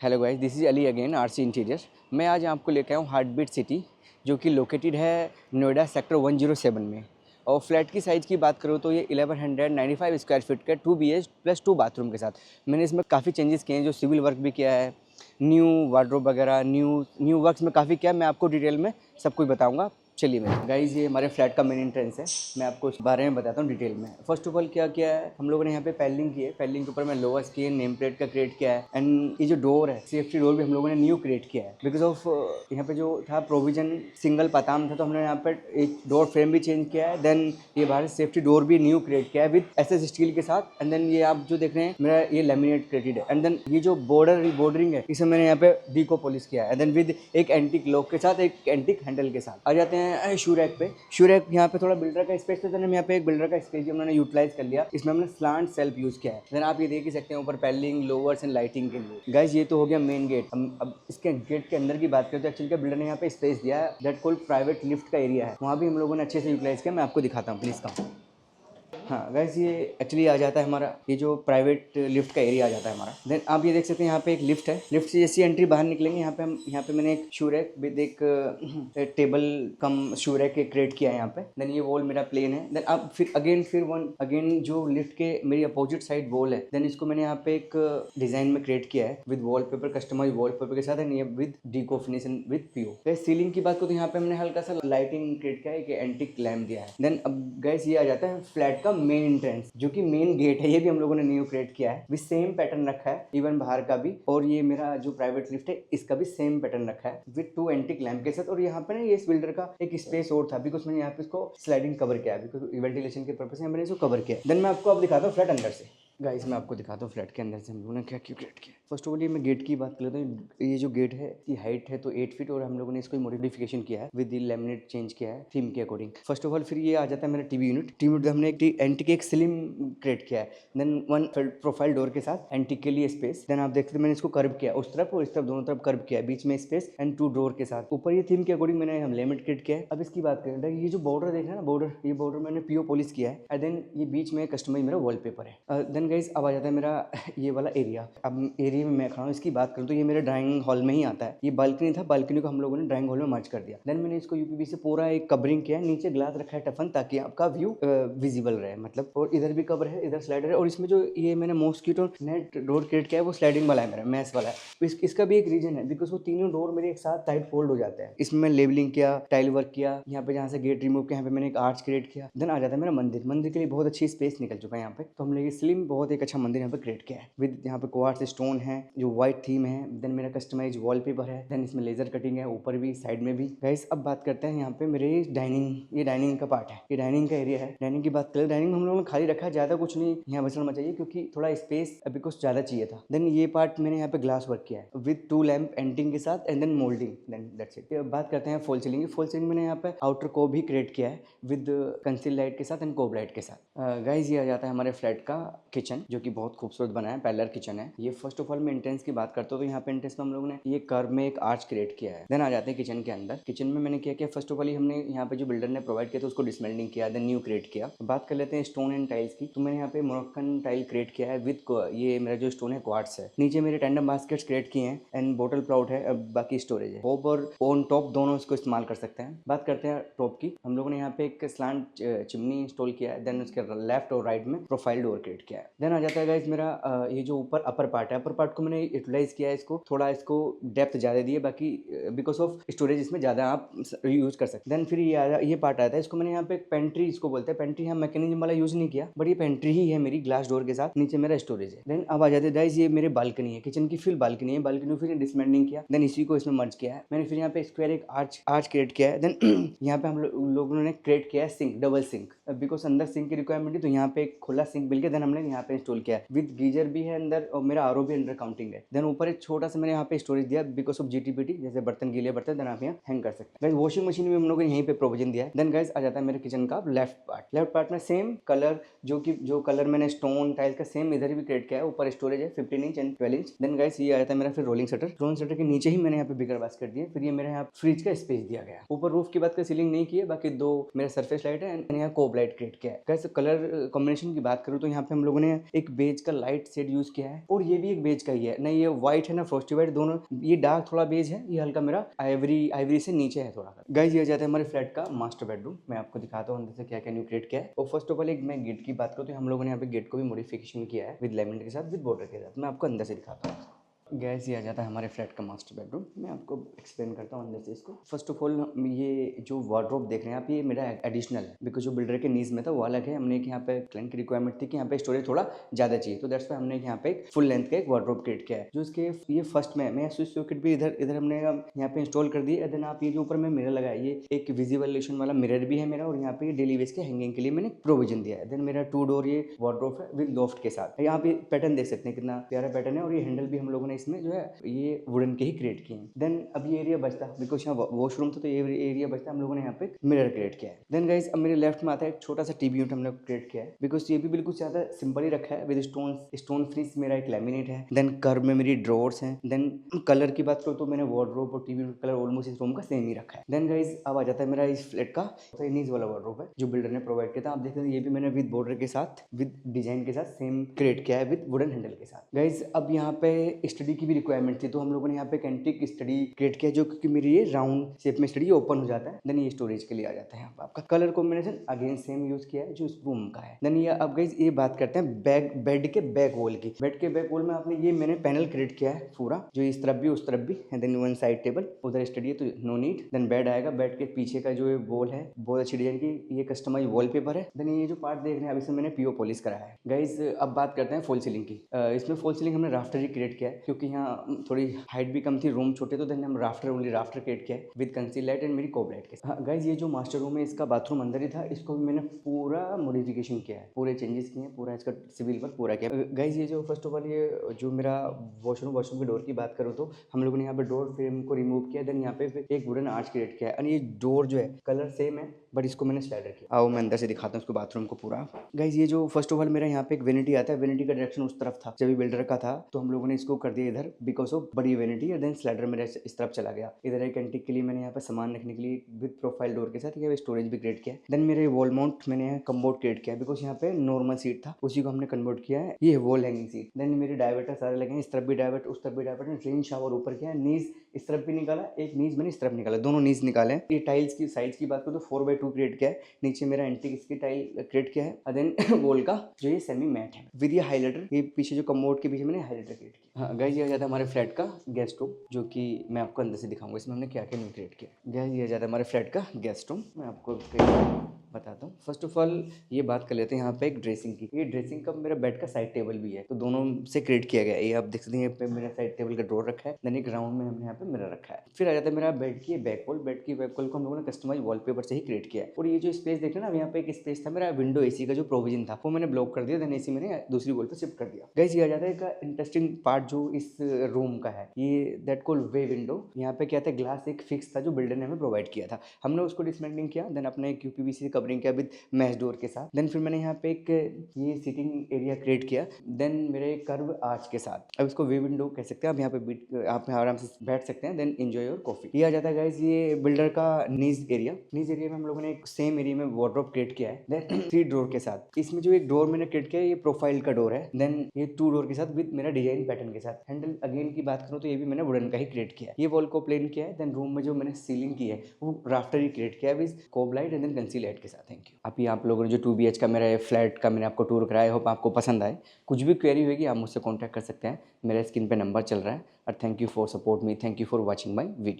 Hello guys, this is Ali again RC interior. मैं आज आपको लेकर आया हूँ हार्ट बीट सिटी, जो कि लोकेटेड है नोएडा सेक्टर 107 में। और फ्लैट की साइज़ की बात करूँ तो ये 1195 स्क्वायर फीट का 2 BH प्लस 2 बाथरूम के साथ। मैंने इसमें काफ़ी चेंजेस किए हैं, जो सिविल वर्क भी किया है, न्यू वार्डरोब वगैरह, न्यू वर्क्स में काफ़ी किया है। मैं आपको डिटेल में सब कुछ बताऊँगा। चलिए मैं गाइस, ये हमारे फ्लैट का मेन एंट्रेंस है। मैं आपको इस बारे में बताता हूँ डिटेल में। फर्स्ट ऑफ ऑल क्या किया है हम लोगों ने यहाँ पे पैलिंग की है। पैलिंग के ऊपर मैं लोअर्स की नेम प्लेट का क्रिएट किया है। एंड ये जो डोर है, सेफ्टी डोर भी हम लोगों ने न्यू क्रिएट किया है। बिकॉज ऑफ यहाँ पे जो था प्रोविजन सिंगल पाताम था, तो हमने यहाँ पे एक डोर फ्रेम भी चेंज किया है। देन ये बाहर सेफ्टी डोर भी न्यू क्रिएट किया है विद SS स्टील के साथ। एंड देन ये आप जो देख रहे हैं मेरा ये लेमिनेट क्रिएटेड है। एंड देन ये जो बॉर्डरिंग है, इसे मैंने यहाँ पे डीको पॉलिश किया है। एंड देन विद एक एंटिक लॉक के साथ, एक एंटिक हैंडल के साथ। आ जाते हैं शू रैक पे। शू रैक यहाँ पे थोड़ा बिल्डर का स्पेस था, यहाँ पे एक बिल्डर का स्पेस हमने यूटिलाइज कर लिया। इसमें हमने स्लांट सेल्फ यूज किया है। देन आप ये देख ही सकते हैं ऊपर पैलिंग, लोवर्स एंड लाइटिंग के लिए। गाइस, ये तो हो गया मेन गेट। हम अब इसके गेट के अंदर की बात करें तो एक्चुअली क्या बिल्डर ने यहाँ पे स्पेस दिया है, दैट कॉल्ड प्राइवेट लिफ्ट का एरिया है। वहाँ भी हम लोगों ने अच्छे से यूटिलाइज किया। मैं आपको दिखाता हूँ, प्लीज कम। हाँ गाइस, ये एक्चुअली आ जाता है हमारा ये जो प्राइवेट लिफ्ट का एरिया आ जाता है हमारा। देन आप ये देख सकते हैं यहाँ पे एक लिफ्ट है। लिफ्ट से जैसी एंट्री बाहर निकलेंगे, यहाँ पे मैंने एक शू रैक विद एक टेबल कम शू रैक क्रिएट किया है यहाँ पे। देन ये वॉल मेरा प्लेन है। देन अब फिर अगेन जो लिफ्ट के मेरी अपोजिट साइड वॉल है, देन इसको मैंने यहाँ पे एक डिजाइन में क्रिएट किया है विद वॉलपेपर, कस्टमाइज वॉलपेपर के साथ। एंड ये विद डीको फिनिश विद पीओ। सीलिंग की बात करूँ तो यहाँ पे हमने हल्का सा लाइटिंग क्रिएट किया है, एक एंटिक लैम्प दिया है। देन अब गाइस, ये आ जाता है फ्लैट का मेन एंट्रेंस, जो कि मेन गेट है। ये भी हम लोगों ने न्यू क्रिएट किया है विद सेम पैटर्न रखा है, इवन बाहर का भी। और ये मेरा जो प्राइवेट लिफ्ट है, इसका भी सेम पैटर्न रखा है विद 2 एंटिक लैम्प के साथ। और यहाँ पे ना ये इस बिल्डर का एक स्पेस और था, बिकॉज मैंने यहाँ पे इसको स्लाइडिंग कवर किया है, बिकॉज वेंटिलेशन के पर्पज से मैंने इसको कवर किया। देन मैं आपको अब दिखाता हूँ फ्लैट अंदर से। गाइस, मैं आपको दिखाता हूँ फ्लैट के अंदर से हम लोगों ने क्या क्यों क्रिएट किया। फर्स्ट ऑफ ऑल ये मैं गेट की बात कर लेता हूँ। ये जो गेट है, इसकी हाइट है तो 8 फीट, और हम लोगों ने इसको मॉडिफिकेशन किया है विद लैमिनेट चेंज किया है थीम के अकॉर्डिंग। फर्स्ट ऑफ ऑल फिर ये आ जाता है मेरा टीवी यूनिट। हमने एक एंटिक एक स्लिम क्रिएट किया है। देन 1 प्रोफाइल डोर के साथ एंटिक के लिए स्पेस। देन आप देखते हैं मैंने इसको कर्व किया, उस तरफ और इस तरफ दोनों तरफ कर्व किया, बीच में स्पेस एंड 2 डोर के साथ। ऊपर ये थीम के अकॉर्डिंग मैंने हम लेमिनेट क्रिएट किया है। अब इसकी बात करें, ये जो बॉर्डर देख रहे हैं ना, ये बॉर्डर मैंने पीओ पॉलिश किया है। एंड देन ये बीच में कस्टमाइज मेरा वॉलपेपर है। देन गाइस, अब आ जाता है मेरा ये वाला एरिया। अब एरिया में मैं खड़ा हूँ, इसकी बात करूँ तो ये मेरे ड्राइंग हॉल में ही आता है। ये बालकनी था, बालकनी को हम लोगों ने ड्राइंग हॉल में मर्ज कर दिया। देन मैंने इसको यूपीवी से पूरा एक कवरिंग किया है, नीचे ग्लास रखा है टफन, ताकि आपका व्यू विजिबल रहे, मतलब। और इधर भी कवर है, इधर स्लाइडर है। और इसमें जो ये मैंने मॉस्किटो नेट डोर क्रिएट किया है, वो स्लाइडिंग वाला है, मेरा मैस वाला है। इसका भी एक रीजन है, बिकॉज वो तीनों डोर मेरे एक साथ टाइट फोल्ड हो जाते हैं। इसमें मैं लेबलिंग किया, टाइल वर्क किया, यहाँ पे जहाँ से गेट रिमूव किया, यहाँ पे मैंने एक आर्च क्रिएट किया। देन आ जाता है मेरा मंदिर के लिए बहुत अच्छी स्पेस निकल चुका है यहाँ पे। तो हमने ये स्लिम बहुत एक अच्छा मंदिर यहाँ पे क्रिएट किया है विद यहाँ पे क्वार्ट्ज स्टोन है, जो व्हाइट थीम है। देन मेरा कस्टमाइज वॉलपेपर है। देन इसमें लेजर कटिंग है, ऊपर भी साइड में भी। गाइस, अब बात करते हैं यहाँ पे मेरे ये डाइनिंग का पार्ट है, ये डाइनिंग का एरिया है। डाइनिंग की बात करें, डाइनिंग हम लोगों ने खाली रखा है, ज्यादा कुछ नहीं यहाँ बचना मत चाहिए, क्योंकि थोड़ा स्पेस अभी कुछ ज्यादा चाहिए था। देन ये पार्ट मैंने यहाँ पे ग्लास वर्क किया है विद 2 लैम्प एंटिंग के साथ and then moulding. Then that's it. बात करते हैं फॉल सीलिंग की। फॉल सीलिंग मैंने यहाँ पे आउटर को भी क्रिएट किया है विद कंसील लाइट के साथ एंड कोब लाइट के साथ। गाइस, ये आ जाता है हमारे फ्लैट का किचन, जो कि बहुत खूबसूरत बना है, पैरेलल किचन है ये। फर्स्ट ऑफ ऑल मैं एंट्रेंस की बात करता हूँ तो यहाँ पे एंट्रेंस में हम लोगों ने ये कर्व में एक आर्च क्रिएट किया है। देन आ जाते हैं किचन के अंदर। किचन में मैंने क्या किया, फर्स्ट ऑफ ऑल हमने यहाँ पे जो बिल्डर ने प्रोवाइड किया था उसको डिसमेंटलिंग किया, देन न्यू क्रिएट किया। बात कर लेते हैं स्टोन एंड टाइल्स की। तो मैंने यहाँ पे मोरक्कन टाइल क्रिएट किया है विद ये मेरा जो स्टोन है क्वार्ट्ज है। नीचे मेरे टेंडम बास्केट्स क्रिएट किए हैं एंड बॉटल प्लाउट है, अब बाकी स्टोरेज है। होप और ऑन टॉप दोनों इसको इस्तेमाल कर सकते हैं। बात करते हैं टॉप की। हम लोगों ने यहाँ पे एक स्लांट चिमनी इंस्टॉल किया है। देन उसके लेफ्ट और राइट में प्रोफाइल डोर क्रिएट किया है। देन आ जाता है गाइस मेरा ये जो ऊपर अपर पार्ट है, अपर पार्ट को मैंने यूटिलाइज किया है, इसको थोड़ा इसको डेप्थ ज़्यादा दी है, बाकी बिकॉज ऑफ स्टोरेज इसमें ज़्यादा आप यूज कर सकते हैं। देन फिर ये पार्ट आता है, इसको मैंने यहाँ पे एक पेंट्री इसको बोलते हैं, पेंट्री यहाँ मैकेनिज्म वाला यूज नहीं किया, बट ये पेंट्री ही है मेरी ग्लास डोर के साथ। नीचे मेरा स्टोरेज है। देन अब आ जाते हैं गाइस, ये मेरे बालकनी है, किचन की फिर बालकनी है। बालकनी फिर डिसमेंटलिंग किया, देन इसी को इसमें मर्ज किया है मैंने। फिर यहाँ पे स्क्वायर एक आर्च क्रिएट किया है। देन यहाँ पे हम लोगों ने क्रिएट किया है सिंक, डबल सिंक, बिकॉज अंदर सिंक की रिक्वायरमेंट है, तो यहाँ पे एक खुला सिंक मिल गया। देन हमने यहाँ पे इंस्टॉल किया है विद गीजर भी है अंदर, और मेरा आरओ भी अंडर काउंटिंग है। देन ऊपर एक छोटा सा मैंने यहाँ पे स्टोरेज दिया बिकॉज ऑफ जीटीपीटी, जैसे बर्तन गीले बर्तन, देन आप यहाँ हैंग कर सकते हैं। वॉशिंग मशीन भी हम लोगों ने यहीं पे प्रोविजन दिया है। देन गाइस आ जाता है मेरे किचन का लेफ्ट पार्ट में सेम कलर, जो कलर मैंने स्टोन टाइल्स का सेम इधर भी क्रिएट किया है। ऊपर स्टोरेज है 15 inch and 12 inch. Then guys, ये आ जाता है मेरा फिर रोलिंग शटर के नीचे ही मैंने यहाँ पे बिगर बास्केट दिए। फिर ये मेरे यहाँ फ्रिज का स्पेस दिया गया। ऊपर रूफ की बात कर सीलिंग नहीं की है, बाकी 2 मेरा सरफेस लाइट है एंड यहाँ कोब लाइट क्रिएट किया है। गाइस, कलर कॉम्बिनेशन की बात करूँ तो यहाँ पे हम लोगों ने मैंने एक बेज का लाइट शेड यूज किया है और ये भी एक बेज का ही है, ना ये व्हाइट है ना फ्रॉस्टी व्हाइट, दोनों ये डार्क थोड़ा बेज है, ये हल्का मेरा आइवरी से नीचे है थोड़ा सा। गाइस ये जाता है हमारे फ्लैट का मास्टर बेडरूम। मैं आपको दिखाता हूँ अंदर से क्या क्या न्यू क्रिएट किया है। और फर्स्ट ऑफ ऑल एक मैं गेट की बात करूँ तो हम लोगों ने यहाँ पे गेट को भी मॉडिफिकेशन किया है विद लेमिनेट के साथ, विद बॉर्डर के साथ। मैं आपको अंदर से दिखाता हूँ। गैस ये आ जाता है हमारे फ्लैट का मास्टर बेडरूम। मैं आपको एक्सप्लेन करता हूँ अंदर से इसको। फर्स्ट ऑफ ऑल ये जो वार्डरोब देख रहे हैं आप, ये मेरा एडिशनल है बिकॉज जो बिल्डर के नीज में था वो अलग है। हमने यहाँ पे क्लाइंट की रिक्वायरमेंट थी कि यहाँ पे स्टोरेज थोड़ा ज़्यादा चाहिए, तो दैट्स वाई हमने यहाँ पे एक फुल लेंथ का एक वार्डरोब क्रिएट किया है। जो इसके ये फर्स्ट में मैं स्विच सॉकेट भी इधर हमने यहाँ पे इंस्टॉल कर दिए। देन आप ये जो ऊपर में मिरर लगाया, ये एक विजुअलाइजेशन वाला मिरर भी है मेरा, और यहाँ पे डेली वेज के हैंगिंग के लिए मैंने प्रोविजन दिया है। देन मेरा 2 डोर ये वार्डरोब है विद लॉफ्ट के साथ। यहाँ पे पैटर्न देख सकते हैं कितना प्यारा पैटर्न है, और ये हैंडल भी हम लोगों ने इसमें जो है ये वुडन के ही क्रिएट किए हैं। देन अब ये एरिया बचता बिकॉज यहाँ वॉशरूम था, तो ये एरिया बचता, हम लोगों ने यहाँ पे मिरर क्रिएट किया है। देन गाइस अब मेरे लेफ्ट में आता है एक छोटा सा टीवी यूनिट हमने क्रिएट किया है, बिकॉज ये भी बिल्कुल ज्यादा सिंपल ही रखा है विद स्टोन फिनिश। मेरा एक लैमिनेट है। देन कर्व में मेरी ड्रॉर्स हैं। देन कलर की बात करूँ तो मैंने वार्डरोब और टीवी यूनिट कलर ऑलमोस्ट इस रूम का सेम ही रखा है। देन गाइस अब आ जाता है मेरा इस फ्लैट का नीज वाला वार्डरोब है जो बिल्डर ने प्रोवाइड किया था। आप देखते हैं ये भी मैंने विद बॉर्डर के साथ विद डिजाइन के साथ सेम क्रिएट किया है विद वुडन हैंडल के साथ। गाइस अब यहाँ पे स्टडी की भी रिक्वायरमेंट थी, तो हम लोगों ने यहाँ पे एंटीक स्टडी क्रिएट किया, जो क्योंकि मेरी ये राउंड शेप में स्टडी ओपन हो जाता है। देन ये स्टोरेज के लिए आ जाता है। यहाँ पे आपका colour combination again same use किया है जो इस रूम का है। देन ये अब गाइस ये बात करते हैं बेड के बैक वॉल की। बेड के बैक वॉल में आपने ये मैंने पैनल क्रिएट किया है पूरा, जो इस तरफ भी उस तरफ भी। देन वन साइड टेबल, उधर स्टडी है तो नो नीड। देन बेड आएगा, बेड के पीछे का जो वॉल है बहुत अच्छी डिजाइन की, ये कस्टमाइज वॉलपेपर है। देन ये जो पार्ट देख रहे हैं अभी से मैंने पीओ पॉलिश कराया है। गाइस अब बात करते हैं फॉल सीलिंग की। इसमें फॉल सीलिंग हमने राफ्टर ही क्रिएट किया है, क्योंकि यहाँ थोड़ी हाइट भी कम थी, रूम छोटे, तो देन हम राफ्टर क्रिएट किया है विद कंसील लाइट एंड मेरी कोब लाइट के साथ। गाइस ये जो मास्टर रूम है इसका बाथरूम अंदर ही था, इसको भी मैंने पूरा मॉडिफिकेशन किया है, पूरे चेंजेस किए हैं, पूरा इसका सिविल वर्क पूरा किया। गाइस ये जो फर्स्ट ऑफ ऑल ये जो मेरा वॉशरूम के डोर की बात करूँ तो हम लोगों ने यहाँ पे डोर फ्रेम को रिमूव किया। देन यहाँ पे एक वुडन आर्च क्रिएट किया है, और ये डोर जो है कलर सेम है बट इसको मैंने स्लाइडर किया। आओ मैं अंदर से दिखाता हूँ उसको बाथरूम को पूरा। गाइस ये जो फर्स्ट ऑफ ऑल मेरा यहाँ पे एक वेनिटी आता है, वेनिटी का डायरेक्शन उस तरफ था जब बिल्डर का था, तो हम लोगों ने इसको कर दिया इधर बिकॉज ऑफ बड़ी वेनिटी। और देन स्लाइडर मेरा इस तरफ चला गया। इधर एक एंटीक के लिए मैंने यहाँ पे सामान रखने के लिए विद प्रोफाइल डोर के साथ ये स्टोरेज भी क्रिएट किया है। देन मेरे वॉल माउंट मैंने यहाँ कम्बोर्ड क्रिएट किया है, बिकॉज यहाँ पे नॉर्मल सीट था, उसी को हमने कन्वर्ट किया है, ये वॉल हैंगिंग सीट। देन मेरे डाइवर्टर सारे लगे हैं, इस तरफ भी डाइवर्ट उस तरफ भी डाइवर्ट। रेन शावर ऊपर किया है, नीज इस तरफ भी निकाला, एक नीज मैंने इस तरफ निकाला, दोनों नीज निकाले। ये टाइल्स की साइज की बात करूँ तो 4x2 क्रिएट किया है। नीचे मेरा एंटीक इसकी टाइल क्रिएट किया है। देन वॉल का जो ये सेमी मैट है विद ये हाईलाइटर, ये पीछे जो कमोड के पीछे मैंने हाईलाइटर क्रिएट किया। हाँ गाइस ये आ जाता है हमारे फ्लैट का गेस्ट रूम, जो कि मैं आपको अंदर से दिखाऊंगा इसमें हमने क्या क्या न्यू क्रिएट किया। गाइस ये आ जाता है हमारे फ्लैट का गेस्ट रूम। मैं आपको बताता हूँ। फर्स्ट ऑफ ऑल ये बात कर लेते हैं यहाँ पे एक ड्रेसिंग की। ये ड्रेसिंग का मेरा बेड का साइड टेबल भी है, तो दोनों से क्रिएट किया गया है। ये आप देख सकते हैं, यहाँ पे मेरा साइड टेबल का ड्रॉर रखा है। देन एक राउंड में हमने यहाँ पे मिरर रखा है। फिर आ जाता है मेरा बेड की बैक वॉल। बेड की बैक वॉल को हम लोगों ने कस्टमाइज वॉलपेपर से ही क्रिएट किया है। और ये जो स्पेस देख रहे हैं ना, यहाँ पे एक स्पेस था मेरा विंडो एसी का जो प्रोविजन था, वो मैंने ब्लॉक कर दिया। देन एसी मैंने दूसरी वॉल पर शिफ्ट कर दिया। गाइस ये आ जाता है एक इंटरेस्टिंग पार्ट जो इस रूम का है, ये दैट कॉल्ड वे विंडो। यहाँ पे क्या था, ग्लास एक फिक्स था जो बिल्डर ने हमें प्रोवाइड किया था, हमने उसको डिसमेंटलिंग किया। देन अपने यूपीवीसी से कवरिंग किया विद मैश डोर के साथ। देन फिर मैंने यहाँ पे एक ये सीटिंग एरिया क्रिएट किया। देन मेरे कर्व आर्च के साथ, अब इसको वे विंडो कह सकते हैं। आप यहाँ पे आप आराम से बैठ सकते हैं। Then enjoy your coffee. ये आ जाता है गाइस ये बिल्डर का नीज एरिया। नीज एरिया में हम लोगों ने एक सेम एरिया में वार्डरोब क्रिएट किया है। देन 3 डोर के साथ, इसमें जो एक डोर मैंने क्रिएट किया है ये प्रोफाइल का डोर है। देन ये 2 डोर के साथ विद मेरा डिजाइन पैटर्न के साथ। हैंडल अगेन की बात करूँ तो ये भी मैंने वुडन का ही क्रिएट किया है। ये वॉल को प्लेन किया है। देन रूम में जो मैंने सीलिंग की है वो राफ्टर ही क्रिएट किया है विद कोब light and then conceal light के साथ। Thank you. अभी आप लोगों ने जो 2 BH का मेरा फ्लैट का मैंने आपको टूर कराया, होप आपको पसंद आए। कुछ भी क्वेरी होगी आप मुझसे कॉन्टैक्ट कर सकते हैं, मेरे स्क्रीन पे नंबर चल रहा है। और thank you for support me, thank you for watching my video.